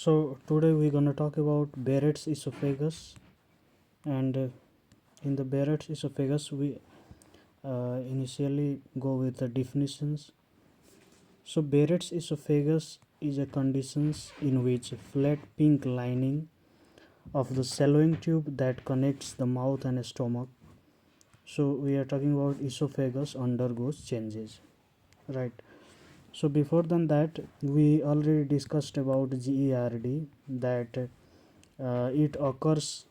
So today we're gonna talk about Barrett's esophagus, and in the Barrett's esophagus we initially go with the definitions. So Barrett's esophagus is a condition in which flat pink lining of the swallowing tube that connects the mouth and stomach. So we are talking about esophagus undergoes changes, right? So before than that, we already discussed about GERD, that it occurs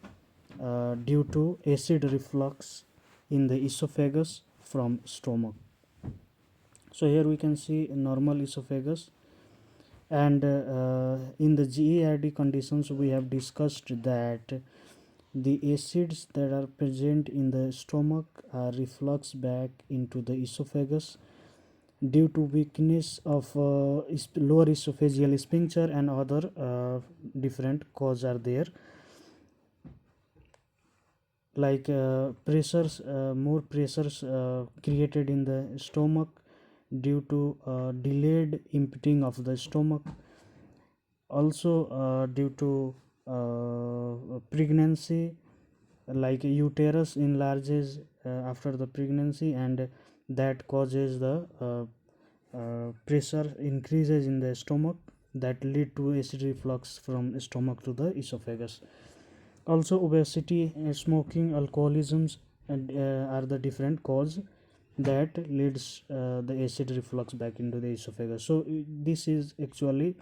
due to acid reflux in the esophagus from stomach. So here we can see normal esophagus, and in the GERD conditions we have discussed that the acids that are present in the stomach are reflux back into the esophagus due to weakness of lower esophageal sphincter, and other different cause are there, like more pressures created in the stomach due to delayed emptying of the stomach, also due to pregnancy, like uterus enlarges after the pregnancy, and that causes the pressure increases in the stomach, that lead to acid reflux from stomach to the esophagus. Also obesity, smoking, alcoholisms, and are the different cause that leads the acid reflux back into the esophagus. So this is actually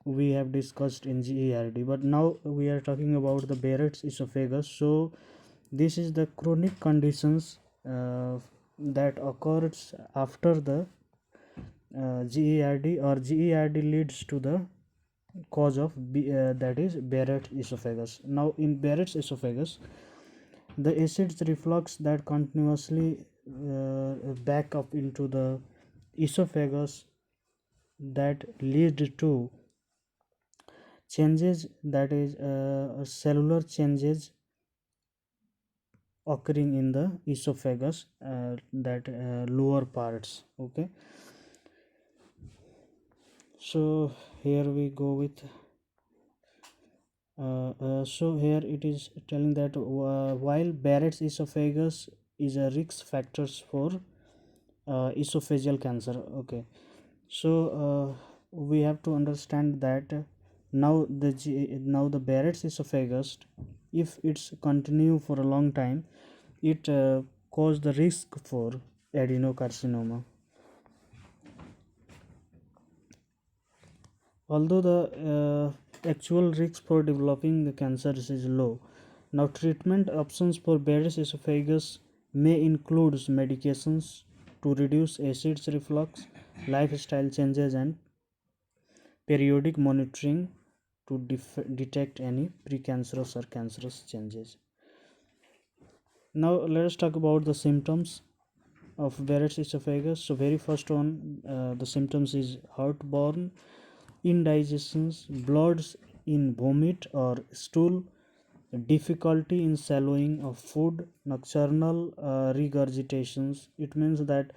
we have discussed in GERD, but now we are talking about the Barrett's esophagus. So this is the chronic conditions that occurs after the GERD, or GERD leads to the cause of that is Barrett's esophagus. Now in Barrett's esophagus, the acids reflux that continuously back up into the esophagus, that lead to changes, that is cellular changes occurring in the esophagus, that lower parts. Okay, so here we go with so here it is telling that while Barrett's esophagus is a risk factors for esophageal cancer. Okay, so we have to understand that now the Barrett's esophagus, if it's continue for a long time, it cause the risk for adenocarcinoma. Although the actual risk for developing the cancer is low, now treatment options for Barrett's esophagus may include medications to reduce acid reflux, lifestyle changes, and periodic monitoring to detect any precancerous or cancerous changes. Now let us talk about the symptoms of Barrett's esophagus. So very first one, the symptoms is heartburn, indigestions, bloods in vomit or stool, difficulty in swallowing of food, nocturnal regurgitations. It means that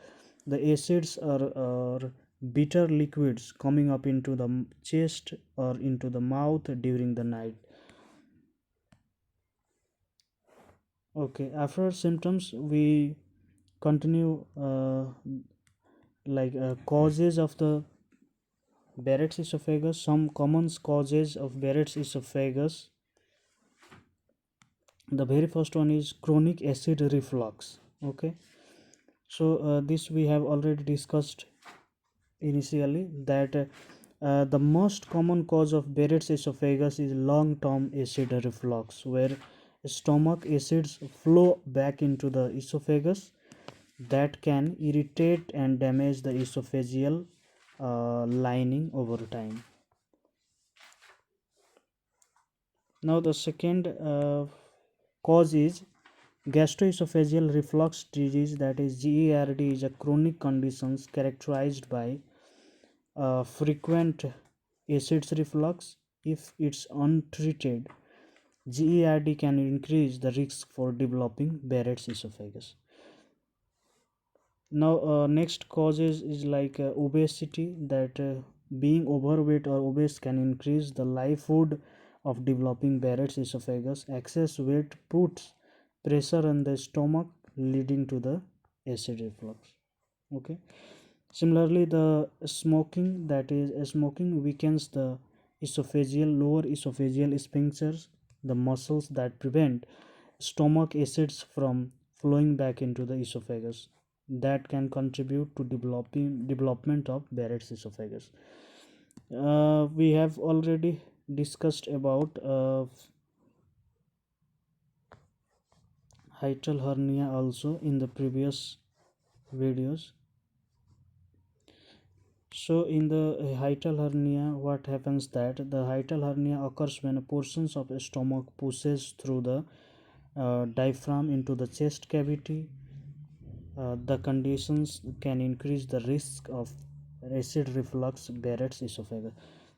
the acids are bitter liquids coming up into the chest or into the mouth during the night. Okay, after symptoms we continue causes of the Barrett's esophagus. Some common causes of Barrett's esophagus. The very first one is chronic acid reflux. Okay, so this we have already discussed initially, that the most common cause of Barrett's esophagus is long-term acid reflux, where stomach acids flow back into the esophagus, that can irritate and damage the esophageal lining over time. Now the second cause is gastroesophageal reflux disease, that is GERD, is a chronic condition characterized by frequent acid reflux. If it's untreated, GERD can increase the risk for developing Barrett's esophagus. Now next causes is like obesity, that Being overweight or obese can increase the livelihood of developing Barrett's esophagus. Excess weight puts pressure on the stomach, leading to the acid reflux. Okay. Similarly, the smoking, that is, smoking weakens the lower esophageal sphincters, the muscles that prevent stomach acids from flowing back into the esophagus. That can contribute to development of Barrett's esophagus. We have already discussed about hiatal hernia also in the previous videos. So in the hiatal hernia, what happens that the hiatal hernia occurs when portions of a stomach pushes through the diaphragm into the chest cavity. The conditions can increase the risk of acid reflux, Barrett's esophagus.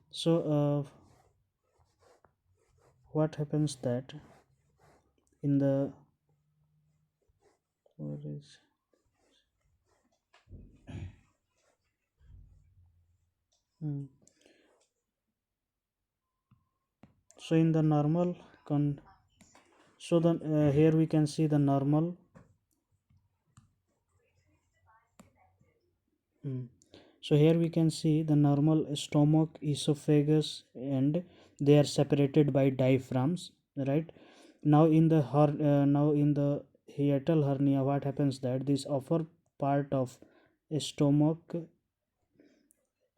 So what happens that in the what is hmm. So in the normal so the here we can see the normal so here we can see the normal stomach, esophagus, and they are separated by diaphragms, right? Now in the now in the hiatal hernia, what happens that this upper part of stomach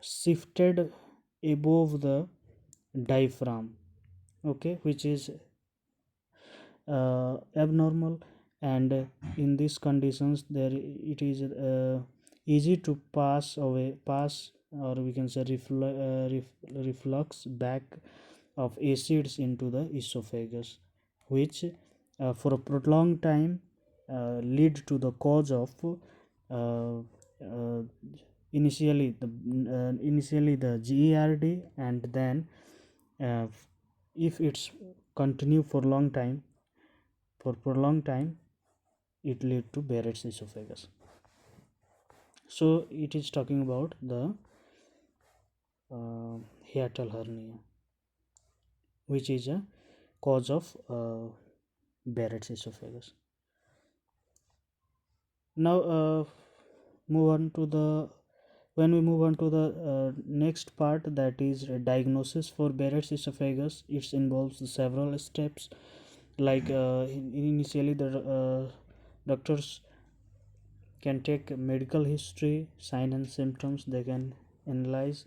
shifted above the diaphragm, okay, which is abnormal, and in these conditions there it is easy to pass, or we can say reflux back of acids into the esophagus, which for a prolonged time lead to the cause of uh, uh, initially the GERD, and then uh, if it's continue for long time, for prolonged time, it lead to Barrett's esophagus. So it is talking about the hiatal hernia, which is a cause of Barrett's esophagus. Now move on to the when we move on to the next part, that is diagnosis for Barrett's esophagus. It involves several steps, like initially the doctors can take medical history, sign and symptoms. They can analyze.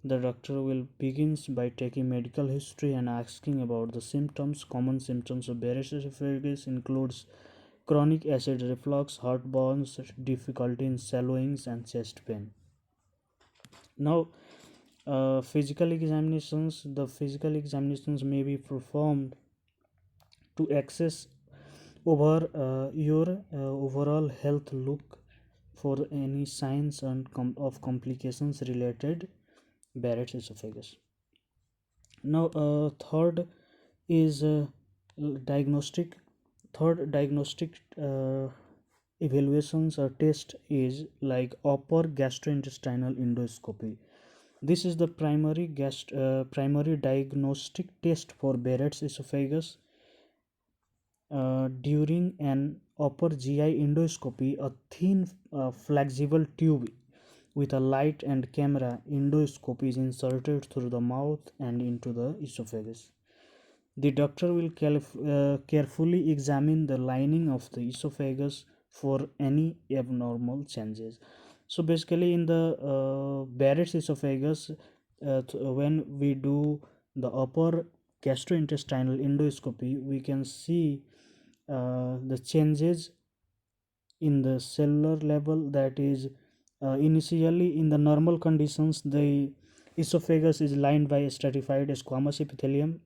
The doctor will begins by taking medical history and asking about the symptoms. Common symptoms of Barrett's esophagus includes chronic acid reflux, heartburn, difficulty in swallowing, and chest pain. Now physical examinations, the physical examinations may be performed to access over your overall health, look for any signs and of complications related Barrett's esophagus. Now third is diagnostic third diagnostic evaluations or test is like upper gastrointestinal endoscopy. This is the primary diagnostic test for Barrett's esophagus. During an upper GI endoscopy, a thin flexible tube with a light and camera endoscope is inserted through the mouth and into the esophagus. The doctor will carefully examine the lining of the esophagus for any abnormal changes. So basically in the Barrett's esophagus, when we do the upper gastrointestinal endoscopy, we can see the changes in the cellular level. That is, initially in the normal conditions, the esophagus is lined by stratified squamous epithelium,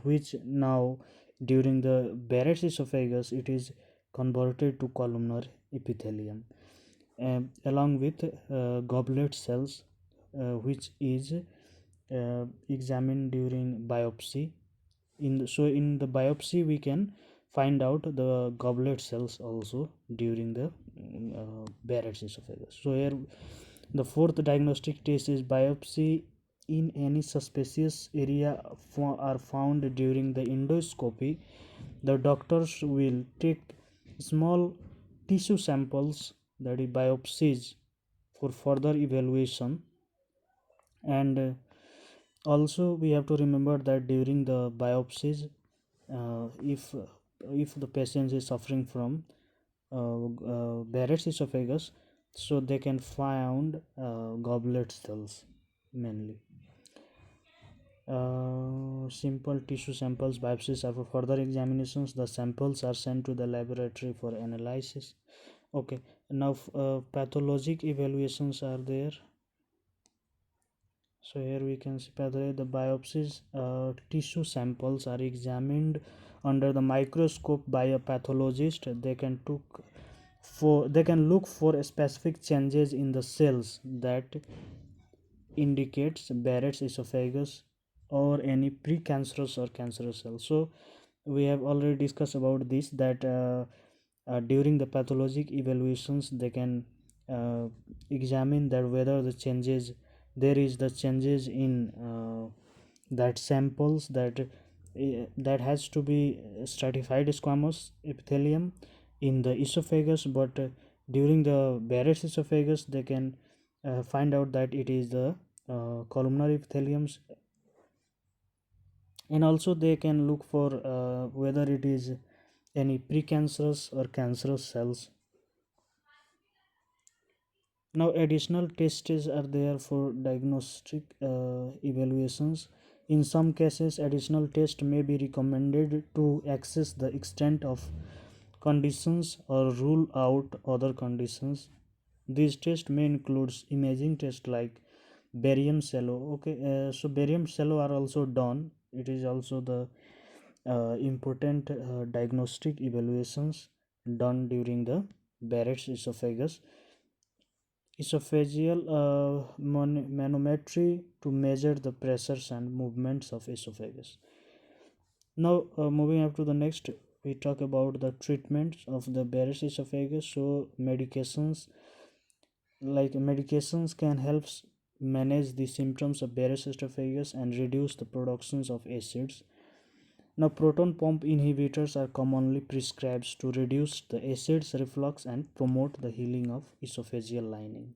which now during the Barrett's esophagus it is converted to columnar epithelium, along with goblet cells, which is examined during biopsy. In the biopsy we can find out the goblet cells also during the Barrett's esophagus. So here The fourth diagnostic test is biopsy in any suspicious area are found during the endoscopy. The doctors will take small tissue samples, that is biopsies, for further evaluation. And also we have to remember that during the biopsies, if the patient is suffering from Barrett's esophagus, so they can find goblet cells mainly. Simple tissue samples biopsies are for further examinations. The samples are sent to the laboratory for analysis. Okay, now pathologic evaluations are there. So here we can see the biopsies, tissue samples are examined under the microscope by a pathologist. They can look for specific changes in the cells that indicates Barrett's esophagus or any precancerous or cancerous cells. So we have already discussed about this, that during the pathologic evaluations they can examine that whether there is the changes in that samples, that has to be stratified squamous epithelium in the esophagus, but during the Barrett's esophagus they can find out that it is the columnar epitheliums. And also they can look for whether it is any precancerous or cancerous cells. Now additional tests are there for diagnostic evaluations. In some cases additional test may be recommended to assess the extent of conditions or rule out other conditions. These tests may include imaging tests like barium cello. Okay, so barium cello are also done. It is also the important diagnostic evaluations done during the Barrett's esophagus. Esophageal manometry to measure the pressures and movements of esophagus. Now moving up to the next, we talk about the treatments of the Barrett's esophagus. So medications can help manage the symptoms of Barrett's esophagus and reduce the productions of acids. Now proton pump inhibitors are commonly prescribed to reduce the acids reflux and promote the healing of esophageal lining.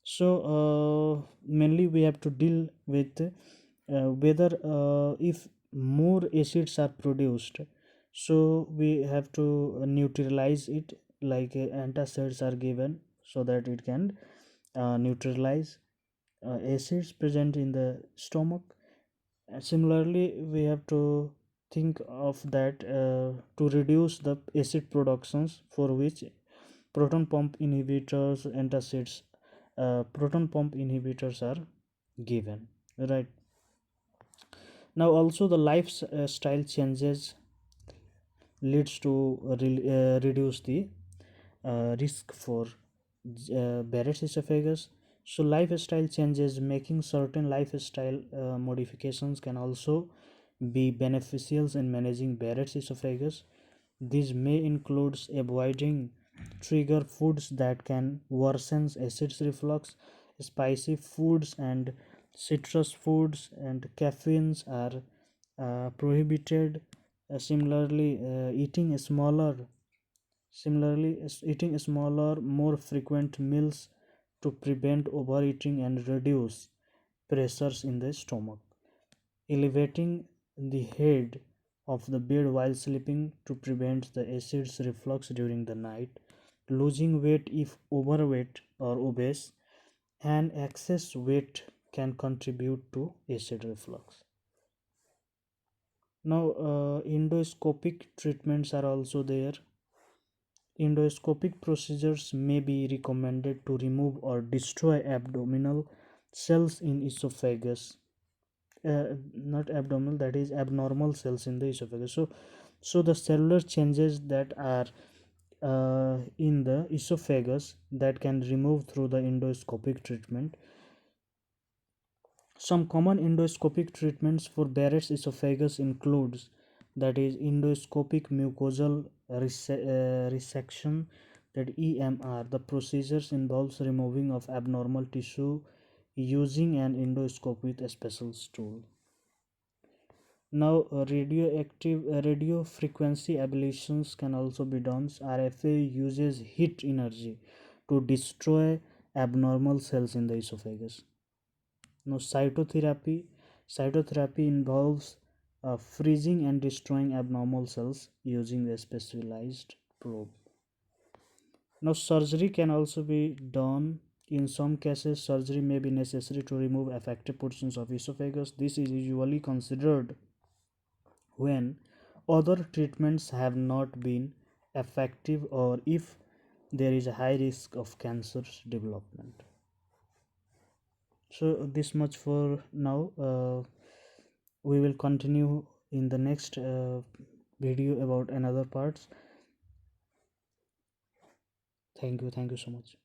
So mainly we have to deal with whether if more acids are produced, so we have to neutralize it, like antacids are given so that it can neutralize acids present in the stomach. Similarly we have to think of that to reduce the acid productions, for which proton pump inhibitors, antacids, proton pump inhibitors are given, right? Now also the lifestyle changes leads to reduce the risk for Barrett's esophagus. So lifestyle changes, making certain lifestyle modifications can also be beneficial in managing Barrett's esophagus. These may include avoiding trigger foods that can worsen acid reflux. Spicy foods and citrus foods and caffeines are prohibited. Eating smaller, more frequent meals to prevent overeating and reduce pressures in the stomach. Elevating the head of the bed while sleeping to prevent the acid's reflux during the night. Losing weight if overweight or obese, and excess weight can contribute to acid reflux. Now endoscopic treatments are also there. Endoscopic procedures may be recommended to remove or destroy abdominal cells in esophagus. Not abdominal, that is abnormal cells in the esophagus. So the cellular changes that are in the esophagus that can remove through the endoscopic treatment. Some common endoscopic treatments for Barrett's esophagus includes, that is endoscopic mucosal resection, that EMR. The procedures involves removing of abnormal tissue using an endoscope with a special tool. Now, radio frequency ablations can also be done. RFA uses heat energy to destroy abnormal cells in the esophagus. Now, cytotherapy involves freezing and destroying abnormal cells using a specialized probe. Now, surgery can also be done. In some cases, surgery may be necessary to remove affected portions of esophagus. This is usually considered when other treatments have not been effective or if there is a high risk of cancer development. So this much for now. We will continue in the next video about another parts. Thank you so much.